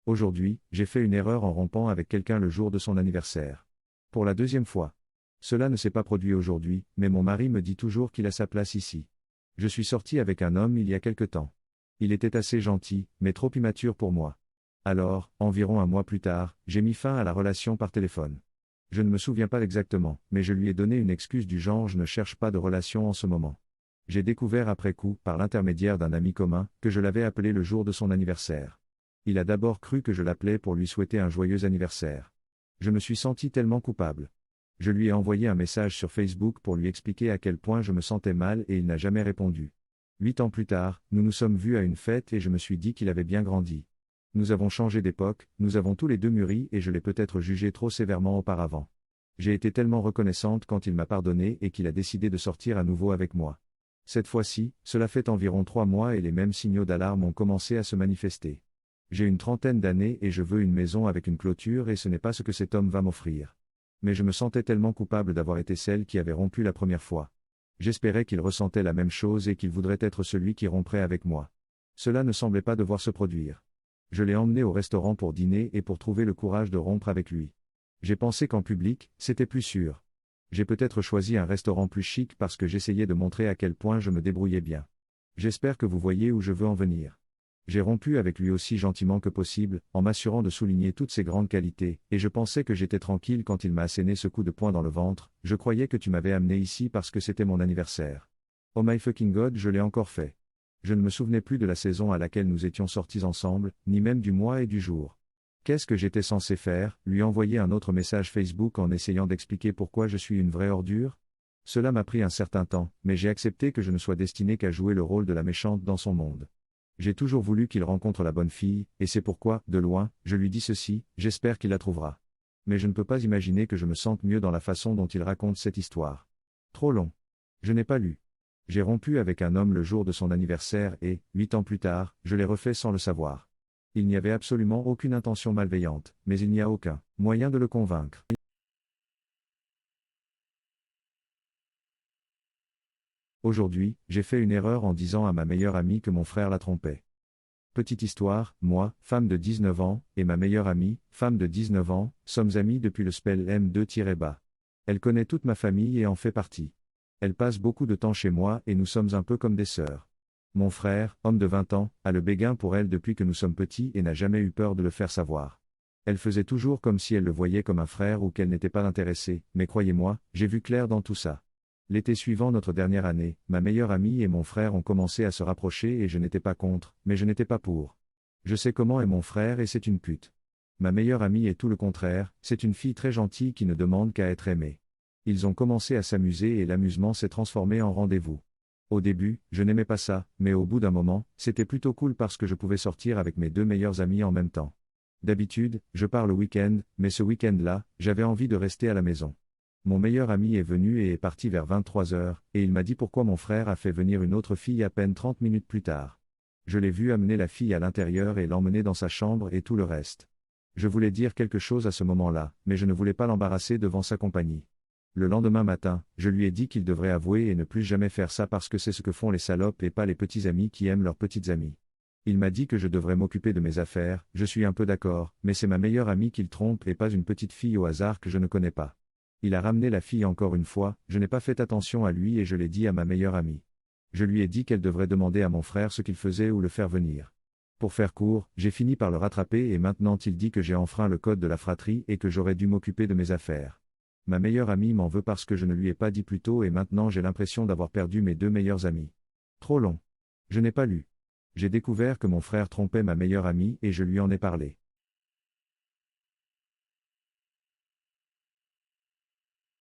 Aujourd'hui, j'ai fait une erreur en rompant avec quelqu'un le jour de son anniversaire. Pour la deuxième fois. Cela ne s'est pas produit aujourd'hui, mais mon mari me dit toujours qu'il a sa place ici. Je suis sorti avec un homme il y a quelque temps. Il était assez gentil, mais trop immature pour moi. Alors, environ un mois plus tard, j'ai mis fin à la relation par téléphone. Je ne me souviens pas exactement, mais je lui ai donné une excuse du genre je ne cherche pas de relation en ce moment. J'ai découvert après coup, par l'intermédiaire d'un ami commun, que je l'avais appelé le jour de son anniversaire. Il a d'abord cru que je l'appelais pour lui souhaiter un joyeux anniversaire. Je me suis senti tellement coupable. Je lui ai envoyé un message sur Facebook pour lui expliquer à quel point je me sentais mal et il n'a jamais répondu. 8 ans plus tard, nous nous sommes vus à une fête et je me suis dit qu'il avait bien grandi. Nous avons changé d'époque, nous avons tous les deux mûri et je l'ai peut-être jugé trop sévèrement auparavant. J'ai été tellement reconnaissante quand il m'a pardonné et qu'il a décidé de sortir à nouveau avec moi. Cette fois-ci, cela fait environ 3 mois et les mêmes signaux d'alarme ont commencé à se manifester. J'ai une trentaine d'années et je veux une maison avec une clôture et ce n'est pas ce que cet homme va m'offrir. Mais je me sentais tellement coupable d'avoir été celle qui avait rompu la première fois. J'espérais qu'il ressentait la même chose et qu'il voudrait être celui qui romprait avec moi. Cela ne semblait pas devoir se produire. Je l'ai emmené au restaurant pour dîner et pour trouver le courage de rompre avec lui. J'ai pensé qu'en public, c'était plus sûr. J'ai peut-être choisi un restaurant plus chic parce que j'essayais de montrer à quel point je me débrouillais bien. J'espère que vous voyez où je veux en venir. J'ai rompu avec lui aussi gentiment que possible, en m'assurant de souligner toutes ses grandes qualités, et je pensais que j'étais tranquille quand il m'a asséné ce coup de poing dans le ventre. Je croyais que tu m'avais amené ici parce que c'était mon anniversaire. Oh my fucking god, je l'ai encore fait. Je ne me souvenais plus de la saison à laquelle nous étions sortis ensemble, ni même du mois et du jour. Qu'est-ce que j'étais censé faire, lui envoyer un autre message Facebook en essayant d'expliquer pourquoi je suis une vraie ordure? Cela m'a pris un certain temps, mais j'ai accepté que je ne sois destiné qu'à jouer le rôle de la méchante dans son monde. J'ai toujours voulu qu'il rencontre la bonne fille, et c'est pourquoi, de loin, je lui dis ceci, j'espère qu'il la trouvera. Mais je ne peux pas imaginer que je me sente mieux dans la façon dont il raconte cette histoire. Trop long. Je n'ai pas lu. J'ai rompu avec un homme le jour de son anniversaire et, 8 ans plus tard, je l'ai refait sans le savoir. Il n'y avait absolument aucune intention malveillante, mais il n'y a aucun moyen de le convaincre. Aujourd'hui, j'ai fait une erreur en disant à ma meilleure amie que mon frère la trompait. Petite histoire, moi, femme de 19 ans, et ma meilleure amie, femme de 19 ans, sommes amies depuis le spell M2-bas. Elle connaît toute ma famille et en fait partie. Elle passe beaucoup de temps chez moi et nous sommes un peu comme des sœurs. Mon frère, homme de 20 ans, a le béguin pour elle depuis que nous sommes petits et n'a jamais eu peur de le faire savoir. Elle faisait toujours comme si elle le voyait comme un frère ou qu'elle n'était pas intéressée, mais croyez-moi, j'ai vu clair dans tout ça. L'été suivant notre dernière année, ma meilleure amie et mon frère ont commencé à se rapprocher et je n'étais pas contre, mais je n'étais pas pour. Je sais comment est mon frère et c'est une pute. Ma meilleure amie est tout le contraire, c'est une fille très gentille qui ne demande qu'à être aimée. Ils ont commencé à s'amuser et l'amusement s'est transformé en rendez-vous. Au début, je n'aimais pas ça, mais au bout d'un moment, c'était plutôt cool parce que je pouvais sortir avec mes 2 meilleures amies en même temps. D'habitude, je pars le week-end, mais ce week-end-là, j'avais envie de rester à la maison. Mon meilleur ami est venu et est parti vers 23 heures, et il m'a dit pourquoi mon frère a fait venir une autre fille à peine 30 minutes plus tard. Je l'ai vu amener la fille à l'intérieur et l'emmener dans sa chambre et tout le reste. Je voulais dire quelque chose à ce moment-là, mais je ne voulais pas l'embarrasser devant sa compagnie. Le lendemain matin, je lui ai dit qu'il devrait avouer et ne plus jamais faire ça parce que c'est ce que font les salopes et pas les petits amis qui aiment leurs petites amies. Il m'a dit que je devrais m'occuper de mes affaires, je suis un peu d'accord, mais c'est ma meilleure amie qu'il trompe et pas une petite fille au hasard que je ne connais pas. Il a ramené la fille encore une fois, je n'ai pas fait attention à lui et je l'ai dit à ma meilleure amie. Je lui ai dit qu'elle devrait demander à mon frère ce qu'il faisait ou le faire venir. Pour faire court, j'ai fini par le rattraper et maintenant il dit que j'ai enfreint le code de la fratrie et que j'aurais dû m'occuper de mes affaires. Ma meilleure amie m'en veut parce que je ne lui ai pas dit plus tôt et maintenant j'ai l'impression d'avoir perdu mes 2 meilleures amies. Trop long. Je n'ai pas lu. J'ai découvert que mon frère trompait ma meilleure amie et je lui en ai parlé.